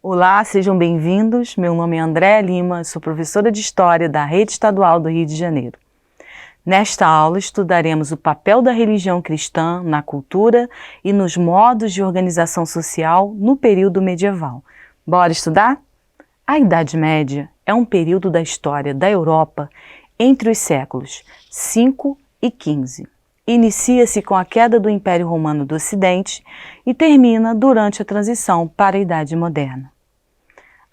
Olá, sejam bem-vindos. Meu nome é Andréa Lima, sou professora de História da Rede Estadual do Rio de Janeiro. Nesta aula estudaremos o papel da religião cristã na cultura e nos modos de organização social no período medieval. Bora estudar? A Idade Média é um período da história da Europa entre os séculos V e XV. Inicia-se com a queda do Império Romano do Ocidente e termina durante a transição para a Idade Moderna.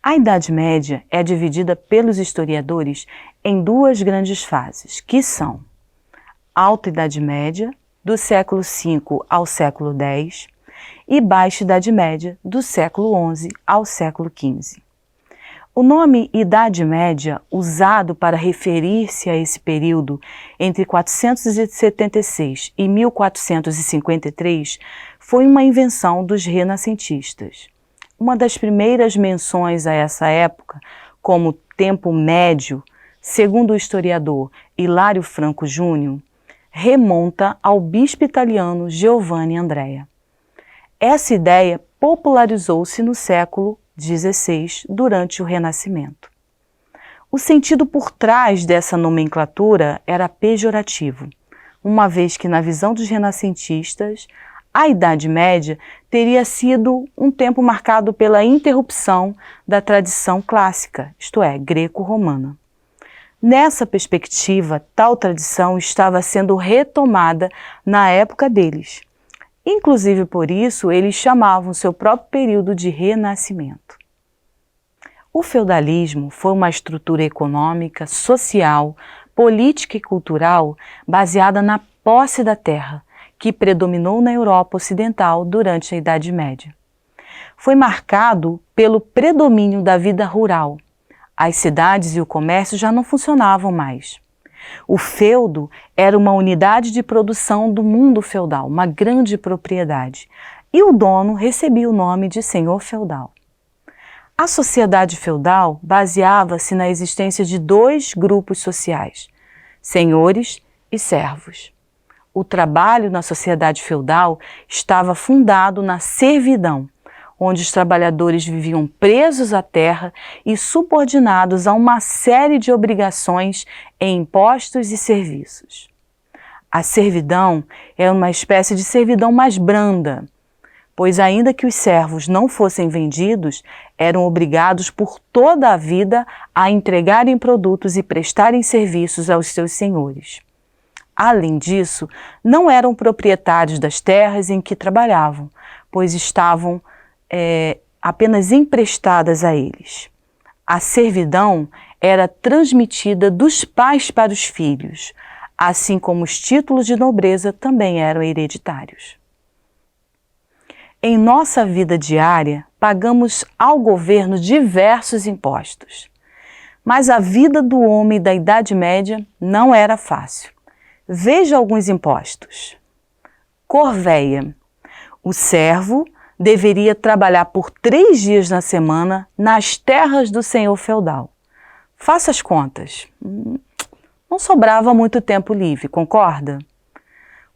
A Idade Média é dividida pelos historiadores em duas grandes fases, que são Alta Idade Média, do século V ao século X, e Baixa Idade Média, do século XI ao século XV. O nome Idade Média, usado para referir-se a esse período entre 476 e 1453, foi uma invenção dos renascentistas. Uma das primeiras menções a essa época, como tempo médio, segundo o historiador Hilário Franco Júnior, remonta ao bispo italiano Giovanni Andrea. Essa ideia popularizou-se no século XVI, durante o Renascimento. O sentido por trás dessa nomenclatura era pejorativo, uma vez que, na visão dos renascentistas, a Idade Média teria sido um tempo marcado pela interrupção da tradição clássica, isto é, greco-romana. Nessa perspectiva, tal tradição estava sendo retomada na época deles. Inclusive por isso, eles chamavam seu próprio período de Renascimento. O feudalismo foi uma estrutura econômica, social, política e cultural baseada na posse da terra, que predominou na Europa Ocidental durante a Idade Média. Foi marcado pelo predomínio da vida rural. As cidades e o comércio já não funcionavam mais. O feudo era uma unidade de produção do mundo feudal, uma grande propriedade, e o dono recebia o nome de senhor feudal. A sociedade feudal baseava-se na existência de dois grupos sociais, senhores e servos. O trabalho na sociedade feudal estava fundado na servidão, onde os trabalhadores viviam presos à terra e subordinados a uma série de obrigações em impostos e serviços. A servidão é uma espécie de servidão mais branda, pois ainda que os servos não fossem vendidos, eram obrigados por toda a vida a entregarem produtos e prestarem serviços aos seus senhores. Além disso, não eram proprietários das terras em que trabalhavam, pois estavam apenas emprestadas a eles. A servidão era transmitida dos pais para os filhos, assim como os títulos de nobreza também eram hereditários. Em nossa vida diária, pagamos ao governo diversos impostos. Mas a vida do homem da Idade Média não era fácil. Veja alguns impostos. Corvéia. O servo deveria trabalhar por 3 dias na semana nas terras do senhor feudal. Faça as contas. Não sobrava muito tempo livre, concorda?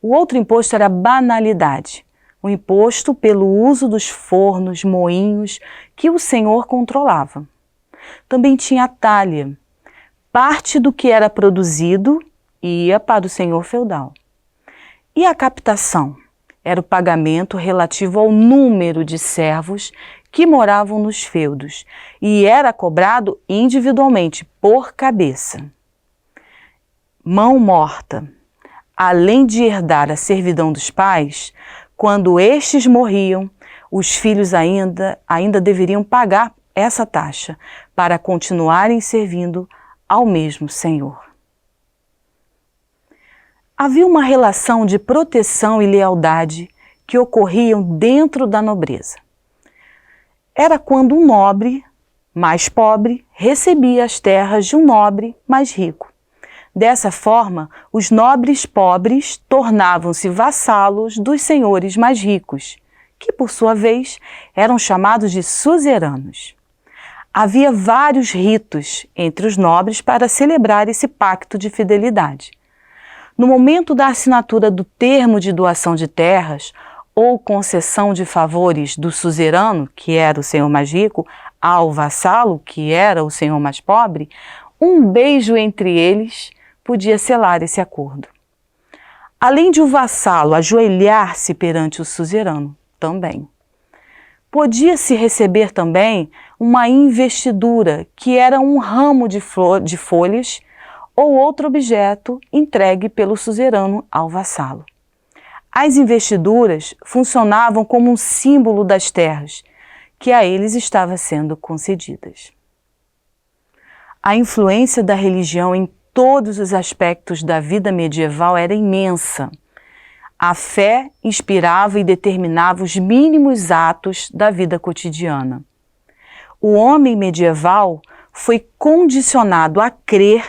O outro imposto era banalidade, o imposto pelo uso dos fornos, moinhos que o senhor controlava. Também tinha a talha. Parte do que era produzido ia para o senhor feudal. E a captação? Era o pagamento relativo ao número de servos que moravam nos feudos e era cobrado individualmente, por cabeça. Mão morta. Além de herdar a servidão dos pais, quando estes morriam, os filhos ainda deveriam pagar essa taxa para continuarem servindo ao mesmo senhor. Havia uma relação de proteção e lealdade que ocorriam dentro da nobreza. Era quando um nobre mais pobre recebia as terras de um nobre mais rico. Dessa forma, os nobres pobres tornavam-se vassalos dos senhores mais ricos, que por sua vez eram chamados de suzeranos. Havia vários ritos entre os nobres para celebrar esse pacto de fidelidade. No momento da assinatura do termo de doação de terras, ou concessão de favores do suzerano, que era o senhor mais rico, ao vassalo, que era o senhor mais pobre, um beijo entre eles podia selar esse acordo. Além de o vassalo ajoelhar-se perante o suzerano, também. Podia-se receber também uma investidura, que era um ramo de folhas ou outro objeto entregue pelo suzerano ao vassalo. As investiduras funcionavam como um símbolo das terras, que a eles estavam sendo concedidas. A influência da religião em todos os aspectos da vida medieval era imensa. A fé inspirava e determinava os mínimos atos da vida cotidiana. O homem medieval foi condicionado a crer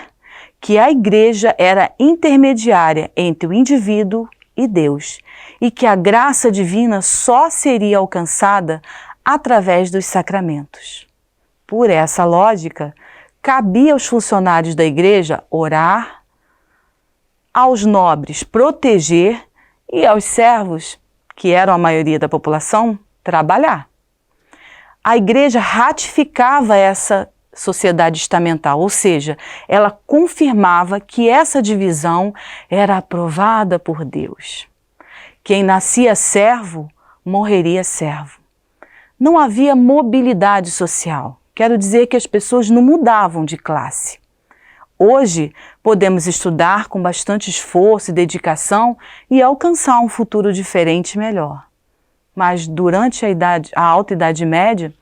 que a Igreja era intermediária entre o indivíduo e Deus, e que a graça divina só seria alcançada através dos sacramentos. Por essa lógica, cabia aos funcionários da Igreja orar, aos nobres proteger e aos servos, que eram a maioria da população, trabalhar. A Igreja ratificava essa sociedade estamental, ou seja, ela confirmava que essa divisão era aprovada por Deus. Quem nascia servo, morreria servo. Não havia mobilidade social. Quero dizer que as pessoas não mudavam de classe. Hoje, podemos estudar com bastante esforço e dedicação e alcançar um futuro diferente e melhor. Mas durante a Alta Idade Média,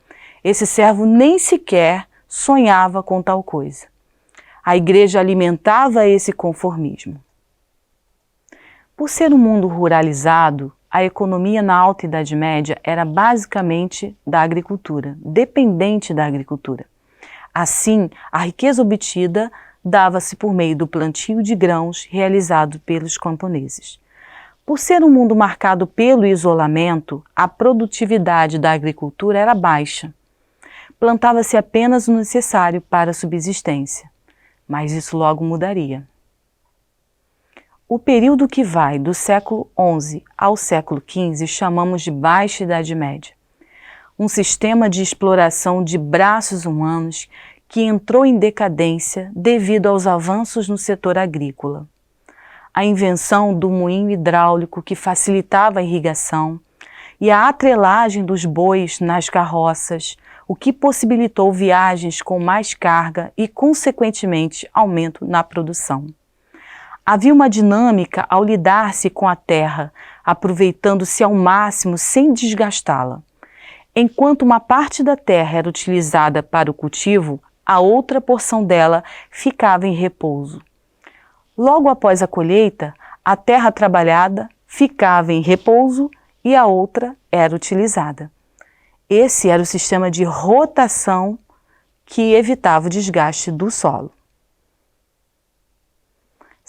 esse servo nem sequer sonhava com tal coisa. A Igreja alimentava esse conformismo. Por ser um mundo ruralizado, a economia na Alta Idade Média era basicamente da agricultura, dependente da agricultura. Assim, a riqueza obtida dava-se por meio do plantio de grãos realizado pelos camponeses. Por ser um mundo marcado pelo isolamento, a produtividade da agricultura era baixa. Plantava-se apenas o necessário para a subsistência, mas isso logo mudaria. O período que vai do século XI ao século XV chamamos de Baixa Idade Média, um sistema de exploração de braços humanos que entrou em decadência devido aos avanços no setor agrícola. A invenção do moinho hidráulico que facilitava a irrigação e a atrelagem dos bois nas carroças, o que possibilitou viagens com mais carga e, consequentemente, aumento na produção. Havia uma dinâmica ao lidar-se com a terra, aproveitando-se ao máximo sem desgastá-la. Enquanto uma parte da terra era utilizada para o cultivo, a outra porção dela ficava em repouso. Logo após a colheita, a terra trabalhada ficava em repouso e a outra era utilizada. Esse era o sistema de rotação que evitava o desgaste do solo.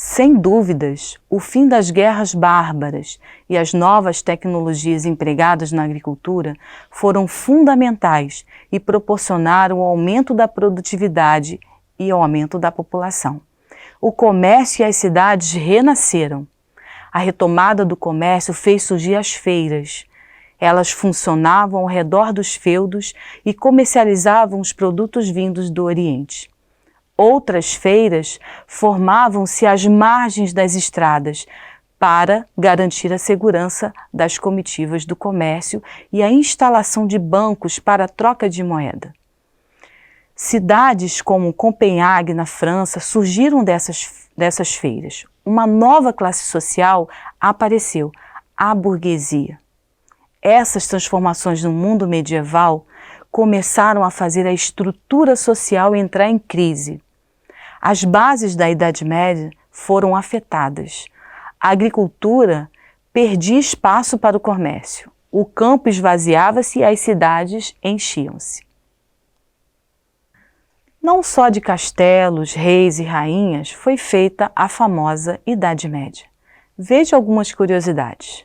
Sem dúvidas, o fim das guerras bárbaras e as novas tecnologias empregadas na agricultura foram fundamentais e proporcionaram o aumento da produtividade e o aumento da população. O comércio e as cidades renasceram. A retomada do comércio fez surgir as feiras. Elas funcionavam ao redor dos feudos e comercializavam os produtos vindos do Oriente. Outras feiras formavam-se às margens das estradas para garantir a segurança das comitivas do comércio e a instalação de bancos para a troca de moeda. Cidades como Copenhague, na França, surgiram dessas feiras. Uma nova classe social apareceu, a burguesia. Essas transformações no mundo medieval começaram a fazer a estrutura social entrar em crise. As bases da Idade Média foram afetadas. A agricultura perdia espaço para o comércio. O campo esvaziava-se e as cidades enchiam-se. Não só de castelos, reis e rainhas foi feita a famosa Idade Média. Veja algumas curiosidades.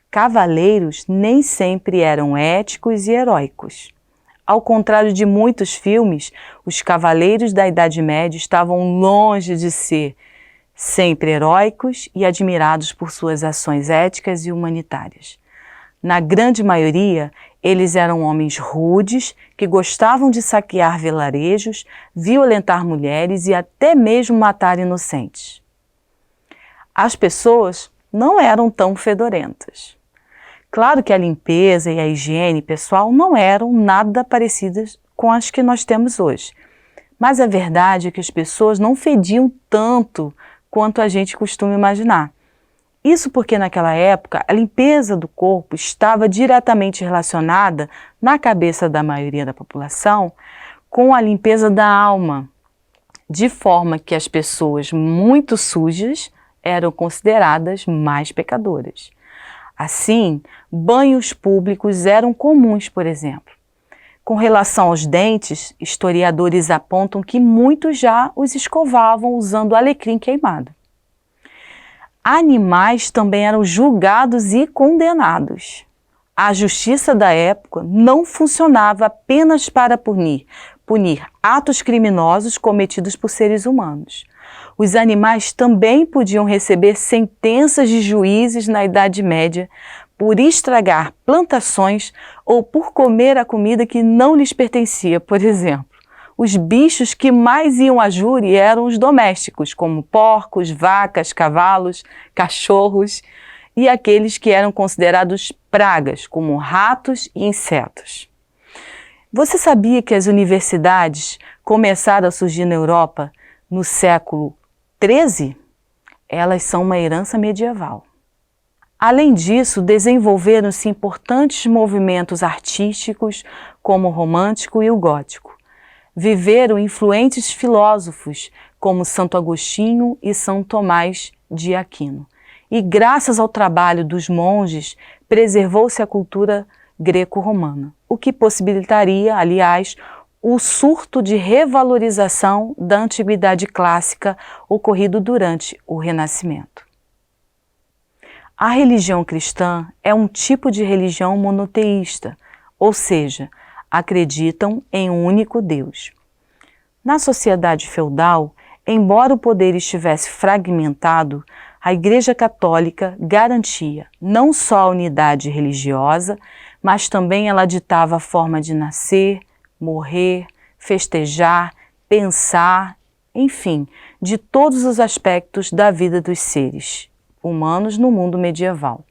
Cavaleiros nem sempre eram éticos e heróicos. Ao contrário de muitos filmes, os cavaleiros da Idade Média estavam longe de ser sempre heróicos e admirados por suas ações éticas e humanitárias. Na grande maioria, eles eram homens rudes que gostavam de saquear vilarejos, violentar mulheres e até mesmo matar inocentes. As pessoas não eram tão fedorentas. Claro que a limpeza e a higiene pessoal não eram nada parecidas com as que nós temos hoje. Mas a verdade é que as pessoas não fediam tanto quanto a gente costuma imaginar. Isso porque naquela época a limpeza do corpo estava diretamente relacionada, na cabeça da maioria da população, com a limpeza da alma, de forma que as pessoas muito sujas eram consideradas mais pecadoras. Assim, banhos públicos eram comuns, por exemplo. Com relação aos dentes, historiadores apontam que muitos já os escovavam usando alecrim queimado. Animais também eram julgados e condenados. A justiça da época não funcionava apenas para punir atos criminosos cometidos por seres humanos. Os animais também podiam receber sentenças de juízes na Idade Média por estragar plantações ou por comer a comida que não lhes pertencia, por exemplo. Os bichos que mais iam a júri eram os domésticos, como porcos, vacas, cavalos, cachorros, e aqueles que eram considerados pragas, como ratos e insetos. Você sabia que as universidades começaram a surgir na Europa no século XIII? Elas são uma herança medieval. Além disso, desenvolveram-se importantes movimentos artísticos, como o romântico e o gótico. Viveram influentes filósofos como Santo Agostinho e São Tomás de Aquino. E graças ao trabalho dos monges, preservou-se a cultura greco-romana, o que possibilitaria, aliás, o surto de revalorização da antiguidade clássica ocorrido durante o Renascimento. A religião cristã é um tipo de religião monoteísta, ou seja, acreditam em um único Deus. Na sociedade feudal, embora o poder estivesse fragmentado, a Igreja Católica garantia não só a unidade religiosa, mas também ela ditava a forma de nascer, morrer, festejar, pensar, enfim, de todos os aspectos da vida dos seres humanos no mundo medieval.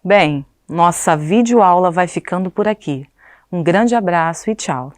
Bem, nossa videoaula vai ficando por aqui. Um grande abraço e tchau!